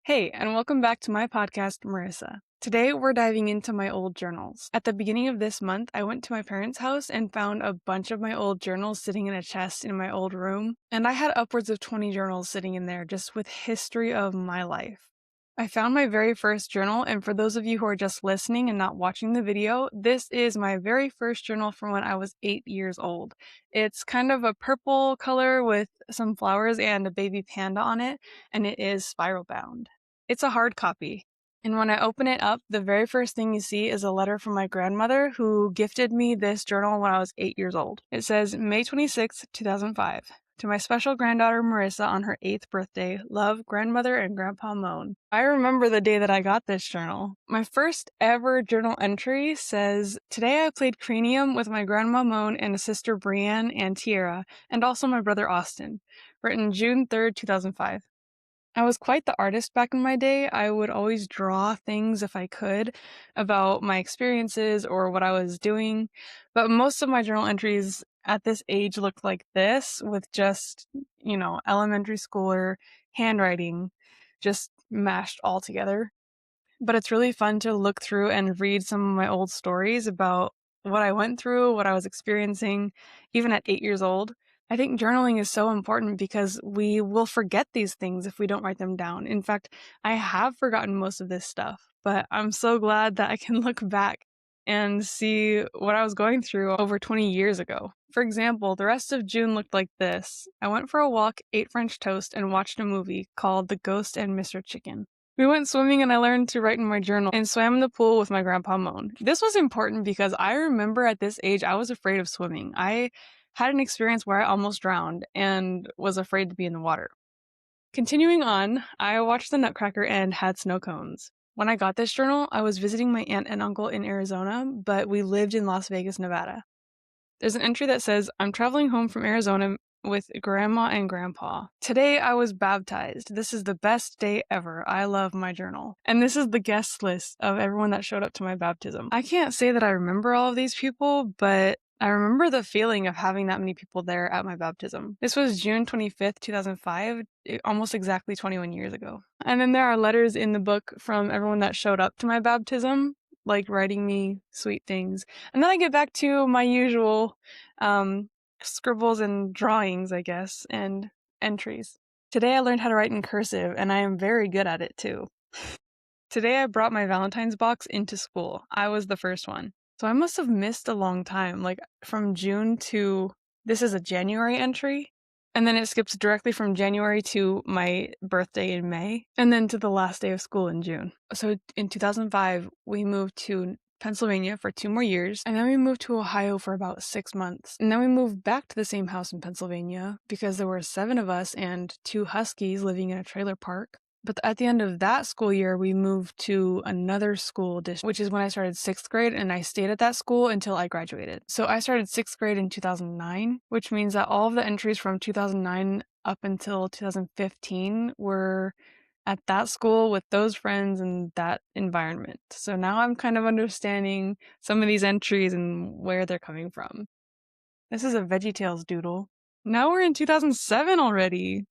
Hey, and welcome back to my podcast, Marissa. Today, we're diving into my old journals. At the beginning of this month, I went to my parents' house and found a bunch of my old journals sitting in a chest in my old room, and I had upwards of 20 journals sitting in there just with history of my life. I found my very first journal, and for those of you who are just listening and not watching the video, this is my very first journal from when I was 8 years old. It's kind of a purple color with some flowers and a baby panda on it, and it is spiral bound. It's a hard copy. And when I open it up, the very first thing you see is a letter from my grandmother who gifted me this journal when I was 8 years old. It says, May 26th, 2005. To my special granddaughter Marissa on her 8th birthday, love, grandmother and grandpa Moan. I remember the day that I got this journal. My first ever journal entry says, Today I played cranium with my grandma Moan and a sister Brienne and Tierra, and also my brother Austin. Written June 3rd, 2005. I was quite the artist back in my day. I would always draw things if I could about my experiences or what I was doing, but most of my journal entries at this age looked like this with just, elementary schooler handwriting just mashed all together. But it's really fun to look through and read some of my old stories about what I went through, what I was experiencing, even at 8 years old. I think journaling is so important because we will forget these things if we don't write them down. In fact, I have forgotten most of this stuff, but I'm so glad that I can look back and see what I was going through over 20 years ago. For example, the rest of June looked like this. I went for a walk, ate French toast, and watched a movie called The Ghost and Mr. Chicken. We went swimming and I learned to write in my journal and swam in the pool with my grandpa Moan. This was important because I remember at this age I was afraid of swimming. I had an experience where I almost drowned and was afraid to be in the water. Continuing on, I watched The Nutcracker and had snow cones. When I got this journal, I was visiting my aunt and uncle in Arizona, but we lived in Las Vegas, Nevada. There's an entry that says, I'm traveling home from Arizona with grandma and grandpa. Today I was baptized. This is the best day ever. I love my journal. And this is the guest list of everyone that showed up to my baptism. I can't say that I remember all of these people, but I remember the feeling of having that many people there at my baptism. This was June 25th, 2005, almost exactly 21 years ago. And then there are letters in the book from everyone that showed up to my baptism, like writing me sweet things. And then I get back to my usual scribbles and drawings, I guess, and entries. Today I learned how to write in cursive, and I am very good at it too. Today I brought my Valentine's box into school. I was the first one. So I must have missed a long time, like from June to, this is a January entry, and then it skips directly from January to my birthday in May, and then to the last day of school in June. So in 2005, we moved to Pennsylvania for 2 more years, and then we moved to Ohio for about 6 months. And then we moved back to the same house in Pennsylvania because there were 7 of us and 2 huskies living in a trailer park. But at the end of that school year, we moved to another school district, which is when I started 6th grade, and I stayed at that school until I graduated. So I started 6th grade in 2009, which means that all of the entries from 2009 up until 2015 were at that school with those friends and that environment. So now I'm kind of understanding some of these entries and where they're coming from. This is a VeggieTales doodle. Now we're in 2007 already.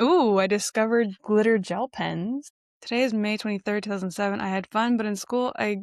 Ooh, I discovered glitter gel pens. Today is May 23rd, 2007. I had fun, but in school I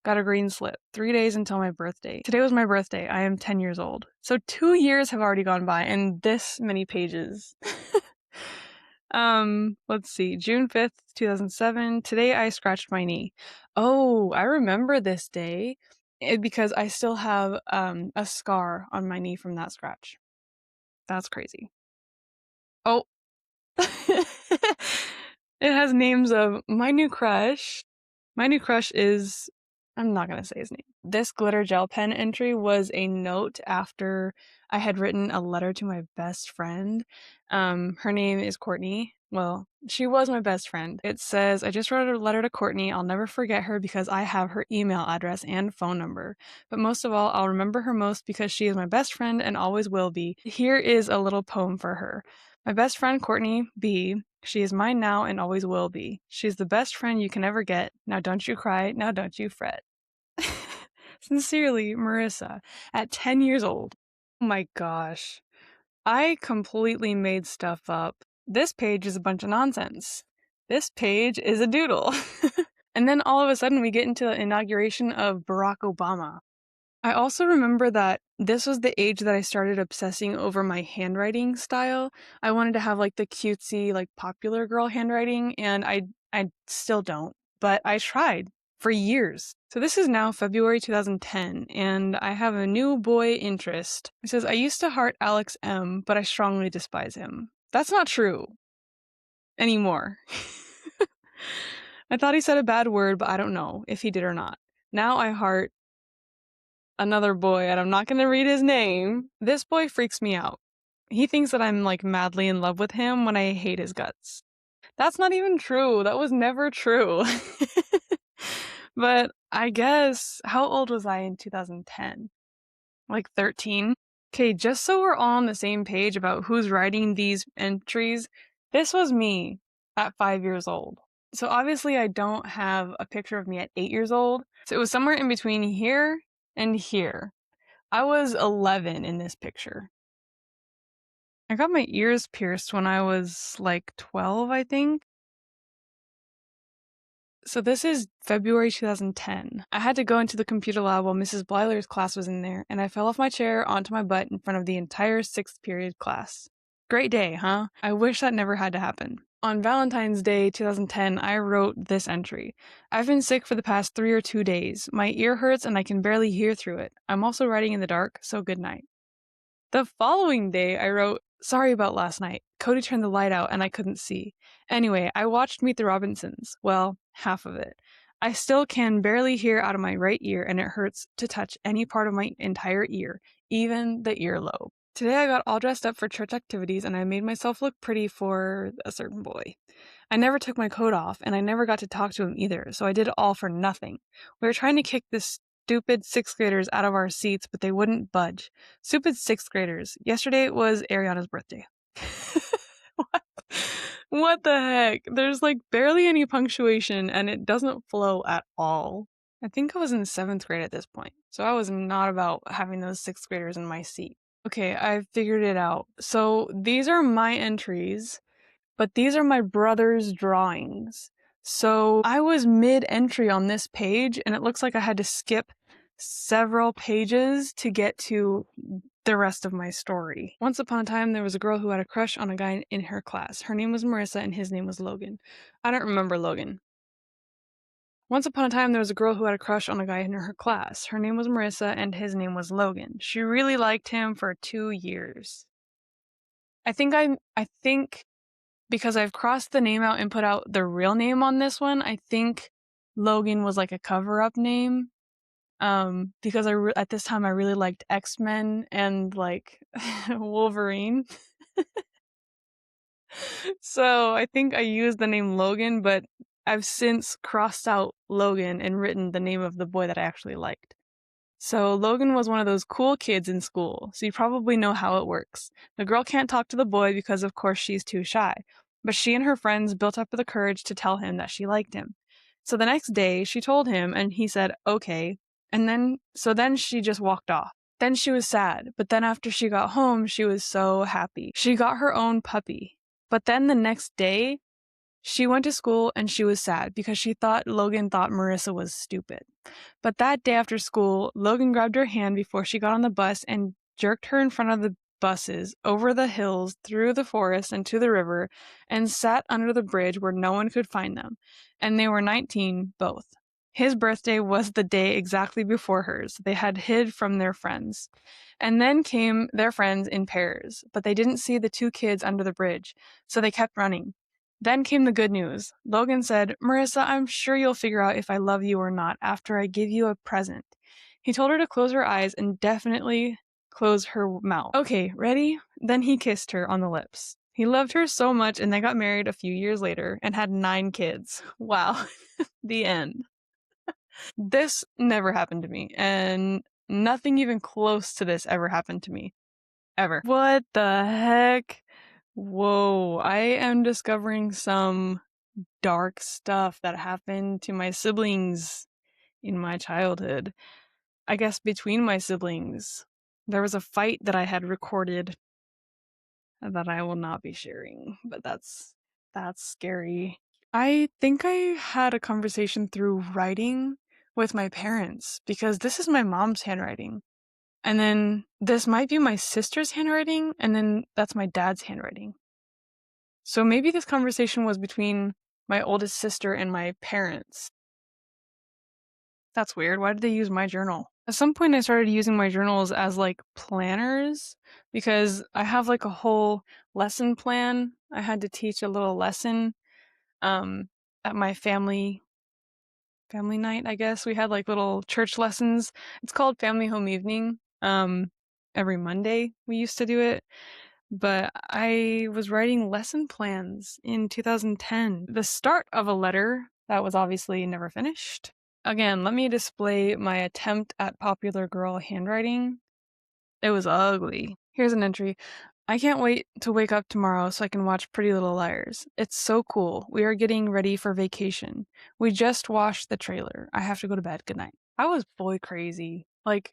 got a green slip. 3 days until my birthday. Today was my birthday. I am 10 years old. So 2 years have already gone by and this many pages. Let's see. June 5th, 2007. Today I scratched my knee. Oh, I remember this day because I still have a scar on my knee from that scratch. That's crazy. Oh, it has names of my new crush. My new crush is, I'm not going to say his name. This glitter gel pen entry was a note after I had written a letter to my best friend. Her name is Courtney. Well, she was my best friend. It says, I just wrote a letter to Courtney. I'll never forget her because I have her email address and phone number. But most of all, I'll remember her most because she is my best friend and always will be. Here is a little poem for her. My best friend Courtney B. She is mine now and always will be. She's the best friend you can ever get. Now don't you cry, now don't you fret. Sincerely, Marissa, at 10 years old. Oh my gosh. I completely made stuff up. This page is a bunch of nonsense. This page is a doodle. And then all of a sudden we get into the inauguration of Barack Obama. I also remember that this was the age that I started obsessing over my handwriting style. I wanted to have like the cutesy, like popular girl handwriting, and I still don't, but I tried for years. So this is now February 2010, and I have a new boy interest. It says, I used to heart Alex M, but I strongly despise him. That's not true anymore. I thought he said a bad word, but I don't know if he did or not. Now I heart another boy, and I'm not going to read his name. This boy freaks me out. He thinks that I'm like madly in love with him when I hate his guts. That's not even true. That was never true. But I guess, how old was I in 2010? Like 13? Okay, just so we're all on the same page about who's writing these entries, this was me at 5 years old. So obviously I don't have a picture of me at 8 years old. So it was somewhere in between here and here. I was 11 in this picture. I got my ears pierced when I was like 12, I think. So this is February 2010. I had to go into the computer lab while Mrs. Blyler's class was in there, and I fell off my chair onto my butt in front of the entire 6th period class. Great day, huh? I wish that never had to happen. On Valentine's Day 2010, I wrote this entry. I've been sick for the past 3 or 2 days. My ear hurts and I can barely hear through it. I'm also writing in the dark, so good night. The following day, I wrote, sorry about last night. Cody turned the light out and I couldn't see. Anyway, I watched Meet the Robinsons. Well, half of it. I still can barely hear out of my right ear and it hurts to touch any part of my entire ear, even the earlobe. Today I got all dressed up for church activities and I made myself look pretty for a certain boy. I never took my coat off and I never got to talk to him either, so I did it all for nothing. We were trying to kick this stupid 6th graders out of our seats, but they wouldn't budge. Stupid 6th graders. Yesterday was Ariana's birthday. What? What the heck? There's like barely any punctuation and it doesn't flow at all. I think I was in 7th grade at this point, so I was not about having those 6th graders in my seat. Okay, I figured it out. So these are my entries, but these are my brother's drawings. So I was mid-entry on this page, and it looks like I had to skip several pages to get to the rest of my story. Once upon a time, there was a girl who had a crush on a guy in her class. Her name was Marissa, and his name was Logan. I don't remember Logan. Once upon a time, there was a girl who had a crush on a guy in her class. Her name was Marissa, and his name was Logan. She really liked him for 2 years. I think because I've crossed the name out and put out the real name on this one, I think Logan was like a cover-up name. Because at this time I really liked X-Men and like Wolverine. So I think I used the name Logan, but I've since crossed out Logan and written the name of the boy that I actually liked. So Logan was one of those cool kids in school, so you probably know how it works. The girl can't talk to the boy because of course she's too shy, but she and her friends built up the courage to tell him that she liked him. So the next day she told him and he said, okay, and then she just walked off. Then she was sad, but then after she got home, she was so happy. She got her own puppy. But then the next day, she went to school and she was sad because she thought Logan thought Marissa was stupid. But that day after school, Logan grabbed her hand before she got on the bus and jerked her in front of the buses, over the hills, through the forest, and to the river, and sat under the bridge where no one could find them. And they were 19, both. His birthday was the day exactly before hers. They had hid from their friends. And then came their friends in pairs, but they didn't see the 2 kids under the bridge, so they kept running. Then came the good news. Logan said, Marissa, I'm sure you'll figure out if I love you or not after I give you a present. He told her to close her eyes and definitely close her mouth. Okay, ready? Then he kissed her on the lips. He loved her so much and they got married a few years later and had 9 kids. Wow. The end. This never happened to me, and nothing even close to this ever happened to me. Ever. What the heck? Whoa, I am discovering some dark stuff that happened to my siblings in my childhood. I guess between my siblings. There was a fight that I had recorded that I will not be sharing, but that's scary. I think I had a conversation through writing with my parents because this is my mom's handwriting. And then this might be my sister's handwriting, and then that's my dad's handwriting. So maybe this conversation was between my oldest sister and my parents. That's weird. Why did they use my journal? At some point, I started using my journals as like planners because I have like a whole lesson plan. I had to teach a little lesson um, at my family night, I guess. We had like little church lessons. It's called Family Home Evening. Every Monday we used to do it. But I was writing lesson plans in 2010. The start of a letter that was obviously never finished. Again, let me display my attempt at popular girl handwriting. It was ugly. Here's an entry. I can't wait to wake up tomorrow so I can watch Pretty Little Liars. It's so cool. We are getting ready for vacation. We just watched the trailer. I have to go to bed. Good night. I was boy crazy. Like,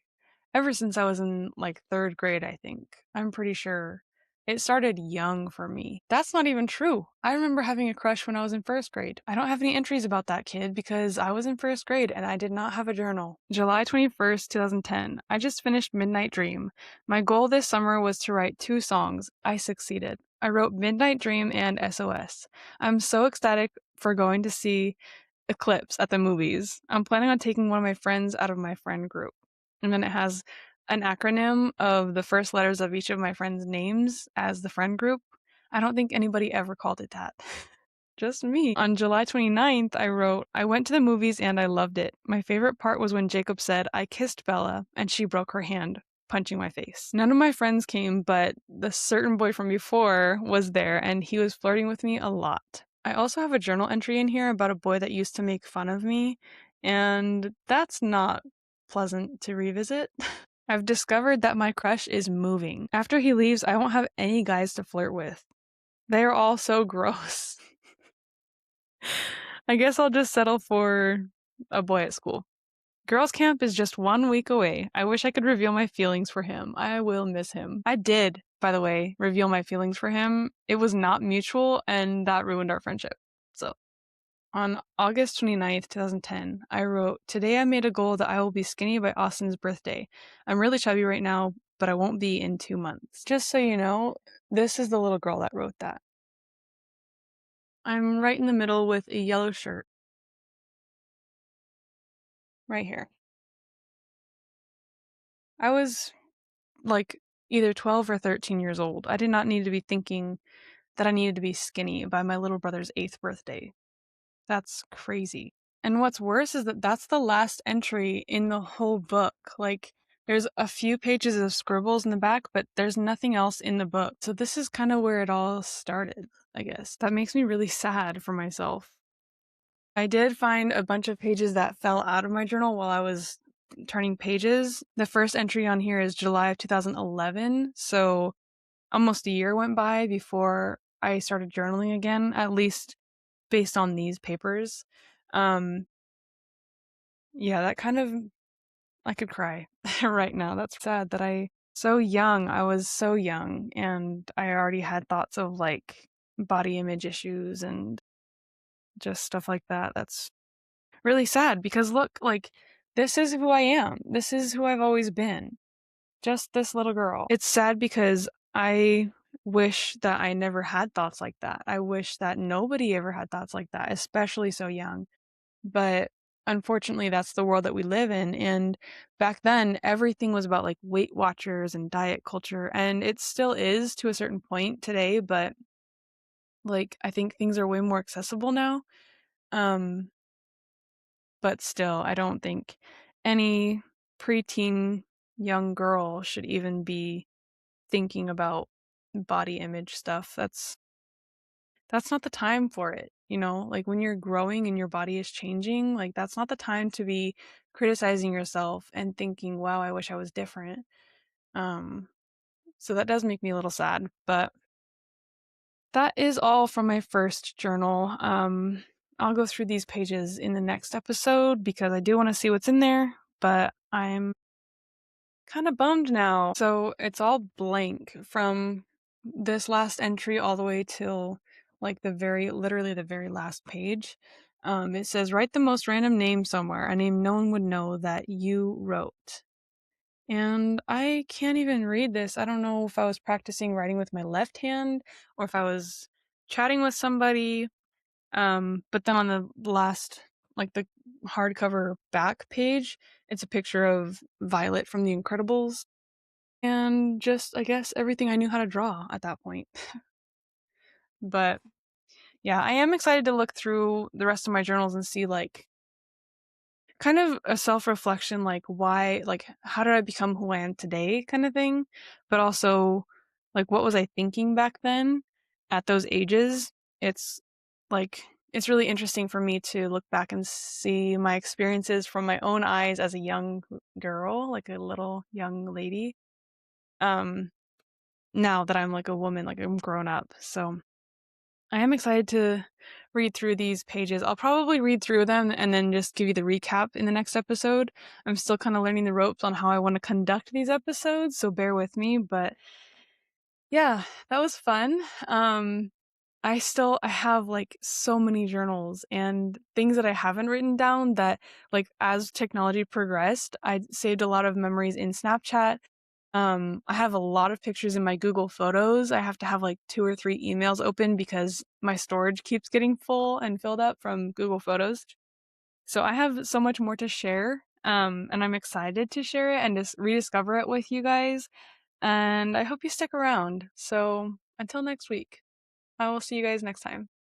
ever since I was in like third grade, I think. I'm pretty sure. It started young for me. That's not even true. I remember having a crush when I was in first grade. I don't have any entries about that kid because I was in first grade and I did not have a journal. July 21st, 2010. I just finished Midnight Dream. My goal this summer was to write 2 songs. I succeeded. I wrote Midnight Dream and SOS. I'm so ecstatic for going to see Eclipse at the movies. I'm planning on taking one of my friends out of my friend group. And then it has an acronym of the first letters of each of my friends' names as the friend group. I don't think anybody ever called it that. Just me. On July 29th, I wrote, I went to the movies and I loved it. My favorite part was when Jacob said, I kissed Bella, and she broke her hand, punching my face. None of my friends came, but the certain boy from before was there, and he was flirting with me a lot. I also have a journal entry in here about a boy that used to make fun of me, and that's not pleasant to revisit. I've discovered that my crush is moving. After he leaves, I won't have any guys to flirt with. They are all so gross. I guess I'll just settle for a boy at school. Girls' camp is just 1 week away. I wish I could reveal my feelings for him. I will miss him. I did, by the way, reveal my feelings for him. It was not mutual, and that ruined our friendship. So, on August 29th, 2010, I wrote, Today I made a goal that I will be skinny by Austin's birthday. I'm really chubby right now, but I won't be in 2 months. Just so you know, this is the little girl that wrote that. I'm right in the middle with a yellow shirt. Right here. I was like either 12 or 13 years old. I did not need to be thinking that I needed to be skinny by my little brother's 8th birthday. That's crazy. And what's worse is that that's the last entry in the whole book. Like, there's a few pages of scribbles in the back, but there's nothing else in the book. So this is kind of where it all started, I guess. That makes me really sad for myself. I did find a bunch of pages that fell out of my journal while I was turning pages. The first entry on here is July of 2011, so almost a year went by before I started journaling again, at least based on these papers. Yeah, that kind of, I could cry right now. That's sad that I was so young, and I already had thoughts of like body image issues and just stuff like that. That's really sad because look, like, this is who I am. This is who I've always been. Just this little girl. It's sad because I wish that I never had thoughts like that. I wish that nobody ever had thoughts like that, especially so young. But unfortunately, that's the world that we live in. And back then, everything was about like Weight Watchers and diet culture. And it still is to a certain point today, but like, I think things are way more accessible now. Um, but still, I don't think any preteen young girl should even be thinking about body image stuff. That's not the time for it, you know? Like, when you're growing and your body is changing, like, that's not the time to be criticizing yourself and thinking, "Wow, I wish I was different." Um, so that does make me a little sad, but that is all from my first journal. I'll go through these pages in the next episode because I do want to see what's in there, but I'm kind of bummed now. So it's all blank from this last entry all the way till like literally the very last page. It says, write the most random name somewhere, a name no one would know that you wrote. And I can't even read this. I don't know if I was practicing writing with my left hand or if I was chatting with somebody. But then on the last, like the hardcover back page, it's a picture of Violet from The Incredibles. And just, I guess, everything I knew how to draw at that point. But yeah, I am excited to look through the rest of my journals and see, like, kind of a self-reflection, like why, like how did I become who I am today kind of thing, but also like what was I thinking back then at those ages. It's like it's really interesting for me to look back and see my experiences from my own eyes as a young girl, like a little young lady. Um Now that I'm like a woman, like I'm grown up. So I am excited to read through these pages. I'll probably read through them and then just give you the recap in the next episode. I'm still kind of learning the ropes on how I want to conduct these episodes, so bear with me. But yeah, that was fun. I have like so many journals and things that I haven't written down that, like, as technology progressed, I saved a lot of memories in Snapchat. I have a lot of pictures in my Google Photos. I have to have like 2 or 3 emails open because my storage keeps getting full and filled up from Google Photos. So I have so much more to share. And I'm excited to share it and just rediscover it with you guys. And I hope you stick around. So until next week, I will see you guys next time.